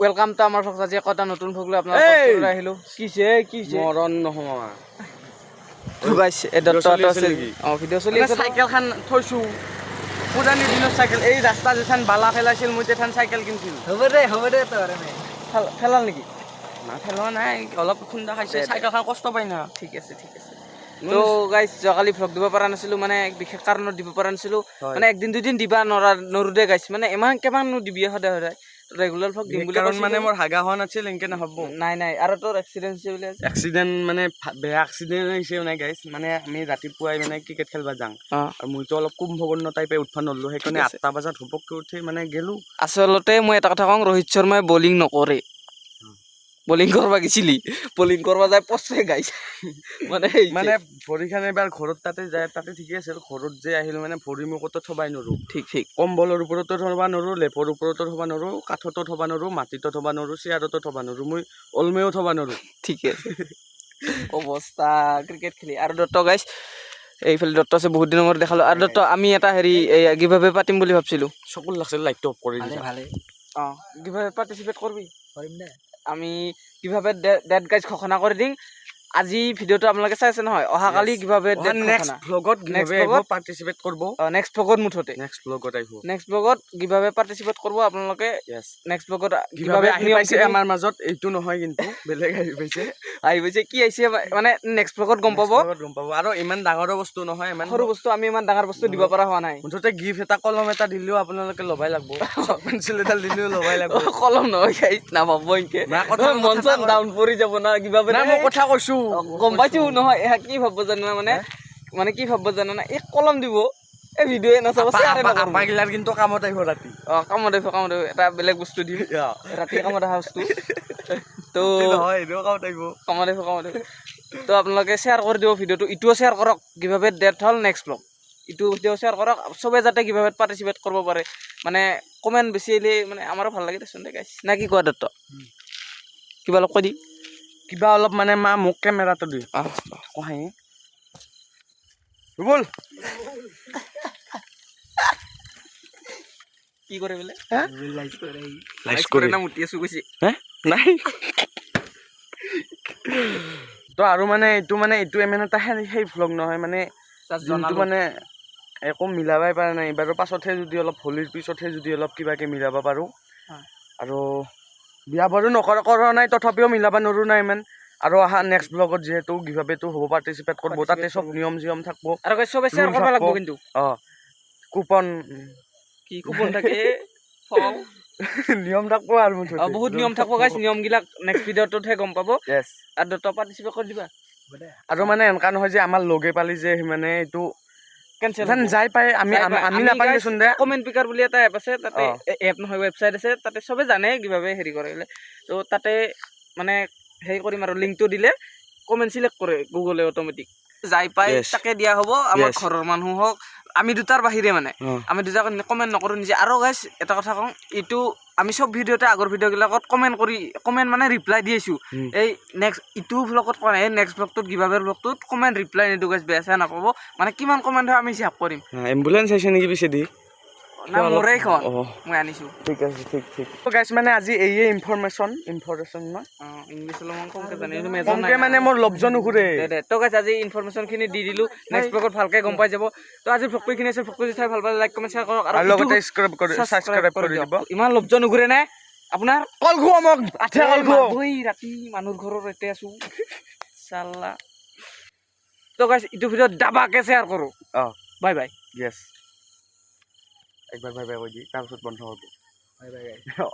welcome তো আমার Fox আজি একটা নতুন ভোগ লৈ আপনার আহিলো কিছে মরণ নহয় তো গাইস এ দত্ত আছে ভিডিও চলি আছে সাইকেল খান থৈছো পুরানি দিনৰ সাইকেল এই রাস্তা যেখান বালা ফেলাইছিল মই তেখান সাইকেল কিনছিল হ'ব দে তোৰ এনে ফেলাল নেকি না ফেলোৱা নাই অলপ খুন্দা খাইছে সাইকেল খান কষ্ট পাই না ঠিক আছে তো গাইস যোৱাকালি ভ্লগ দিব পৰা নাছিলো মানে এক বিশেষ কাৰণত দিব পৰা নাছিলো মানে একদিন দুদিন দিবা নৰুদে গাইস মানে ইমান কেমান দিবি সদায় ৰেগুলাৰ ভ্লগ দিম বুলি কাৰণ মানে মোৰ হাগা হোৱা নাছিল এনেকে নহব নাই আৰু তোৰ এক্সিডেন্ট হৈছে বুলি এক্সিডেন্ট মানে বেয়া এক্সিডেন্ট হৈছে নাই গাইস মানে আমি ৰাতিপুৱাই মানে ক্ৰিকেট খেলবা যাং আৰু মইতো অলপ কুম্ভকৰ্ণ টাইপে উঠবা নললো সেইকাৰণে 8টা বজাত হুপককে উঠি মানে গেলো আচলতে মই এটা কথা কওঁ ৰোহিত শৰ্মাই বলিং নকৰে বলিং কৰবা গেছিলি বলিং কৰবা যায় পছে গাইছ মানে ভৰিখান এবাৰ ঘৰত তাতে যায় তাতে ঠিকে আছিল ঘৰত যে আহিলো মানে ভৰি মুখতো থবাই নৰো ঠিক কম্বলৰ ওপৰতো থবা নৰো লেপৰ ওপৰতো থবা নৰো কাঠতো থবা নৰো মাটিতো থবা নৰো চেয়াৰতো থবা নৰো মই অলমেও থবা নৰো ঠিক আছে অৱস্থা ক্ৰিকেট খেলি আৰু দত্ত গাইছ এইফালে দত্ত আছে বহুত দিনৰ মূৰত দেখালো আৰু দত্ত আমি এটা হেৰি কিভাবে পাতিম বুলি ভাবছিলো চকুল লাগছিল লাইটটো অফ কৰি দিছা ভালে কিভাবে পাৰ্টিসিপেট কৰিবি কৰিম দে আমি কিভাবে ডেট গাইজ ঘোষণা কৰি দিম আজি ভিডিওটো আপোনালোকে চাইছে নহয় অহাকালি কিভাবে নেক্সট ভ্লগত কিভাবে পাৰ্টিসিপেট কৰিব নেক্সট ভ্লগত মুঠতে নেক্সট ভ্লগত আহিব নেক্সট ভ্লগত কিভাবে পাৰ্টিসিপেট কৰিব আপোনালোকে নেক্সট ভ্লগত কিভাবে আহি পাইছে আমাৰ মাজত এইটো নহয় কিন্তু বেলেগ আহি পাইছে কি আহিছে মানে নেক্সট ভ্লগত গম পাব আৰু ইমান ডাঙৰ বস্তু নহয় ইমান সৰু বস্তু আমি ইমান ডাঙৰ বস্তু দিব পৰা হোৱা নাই মুঠতে গিফট এটা কলম এটা দিলেও আপোনালোকে লবাই লাগব পেন্সিল এটা দিলেও লবাই লাগব কলম নহয় গাইছ না ভাবব ইনকে মনচন ডাউন পৰি যাব না কিভাবে না মই কথা কৈছো গম পাইছো নহয় কি ভাবব জানা মানে কি ভাবব জানা না এক কলম দিব এই ভিডিও নাচাব শেয়াৰ নকৰব পাগিলাৰ কিন্তু কামত আহিব ৰাতি কামত এটা বেলেগ বস্তু দিম ৰাতি কামত অহা বস্তু তো হয় এটো কামত আহিব তো আপোনালোকে শেয়াৰ কৰি দিব ভিডিওটো ইটোও শেয়াৰ কৰক কিভাবে ডেট হল নেক্সট ব্লগ ইটো ভিডিও শেয়াৰ কৰক সবে যাতে কিভাবে পাৰ্টিসিপেট কৰিব পাৰে মানে কমেন্ট বেছি আহিলে মানে আমাৰো ভাল লাগে দেচোন গাইছ না কি কোৱা দত্ত কিবা অলপ কৈ দি কিবা অলপ মানে মা মোক কেমেৰাটো দি কহাই বল কি কৰে বলে লাইক কৰে না মুটি আছো কৈছি নাই তো আৰু মানে এইটো এমন এটা সেই ভ্লগ নহয় মানে যোনটো মানে একো মিলাবাই পাৰা নাই এবাৰ পাছতহে যদি অলপ হোলিৰ পিছতহে যদি অলপ কিবাকে মিলাব পাৰো আৰু বিয়া বাৰু কৰা নাই তথাপিও মিলাব নৰো না ইমান আৰু আহা নেক্সট ব্লগত যেহেতু কিভাবেটো হ'ব পাৰ্টিসিপেট কৰিব তাতে সব নিয়ম থাকব আৰু সবে শেয়াৰ কৰিব লাগিব কিন্তু কুপন কি কুপন থাকে ফল নিয়ম থাকব আৰু বহুত নিয়ম থাকব গাইছ নিয়ম গিলাক নেক্সট ভিডিওটোতহে গম পাব আৰু দত্ত পাৰ্টিসিপেট কৰি দিবা আৰু মানে এনেকা নহয় যে আমাৰ লগে পালি যে মানে এইটো কেনসেল যাই পাই আমি নাপালে শুন দে কমেন্ট পিকাৰ বুলি এটা এপ আছে তাতে এপ নহয় ওয়েবসাইট আছে তাতে সবে জানে কিভাবে হেৰি কৰিলে তো তাতে মানে হেৰি কৰিম আৰু লিংকটো দিলে কমেন্ট সিলেক্ট কৰে গুগলে অটোমেটিক যাই পাই তাকে দিয়া হ'ব আমাৰ ঘৰৰ মানুহ হওক আমি দুটাৰ বাহিৰে মানে আমি দুটা কমেন্ট নকৰো নিজে আৰু গাইছ এটা কথা কওঁ ইটো আমি সব ভিডিওতে আগৰ ভিডিও গিলাকত কমেন্ট মানে ৰিপ্লাই দি আছো এই নেক্সট ইটো ভ্লগত কোৱা নাই নেক্সট ভ্লগটোত কিভাবে ভ্লগটোত কমেন্ট ৰিপ্লাই নিদো গাইছ বেয়া চেয়া নাপাব মানে কিমান কমেন্ট হয় আমি হিচাপ কৰিম এম্বুলেন্স আহিছে নেকি পিছে দি না মোৰেই খন মই আনিছো ঠিক আছে ঠিক তো গাইছ মানে আজি এই ইনফৰমেশন না ইংলিশ অলপমান কমকে জানি মেজৰ নাই মানে মোৰ লবজন ঘুৰে তো গাইছ আজি ইনফৰমেশন খিনি দি দিলো নেক্সট ব্লগত ভালকে গম পাই যাব তো আজি ভ্লগটো খিনি আছে ভ্লগটো চাই ভাল পালে লাইক কমেন্ট শেয়াৰ কৰক আৰু লগতে সাবস্ক্ৰাইব কৰি দিব ইমান লবজন ঘুৰে নাই আপোনাৰ কল খোৱা মোক আঠা কল খোৱা দুই ৰাতি মানুহৰ ঘৰৰ এতে আছো সাল্লা তো গাইছ ইটো ভিডিও দাবাকে শেয়াৰ কৰো বাই বাই ইয়েস একবাৰ বাই বাই কই দি তাৰপিছত বন্ধ হ'ব বাই বাই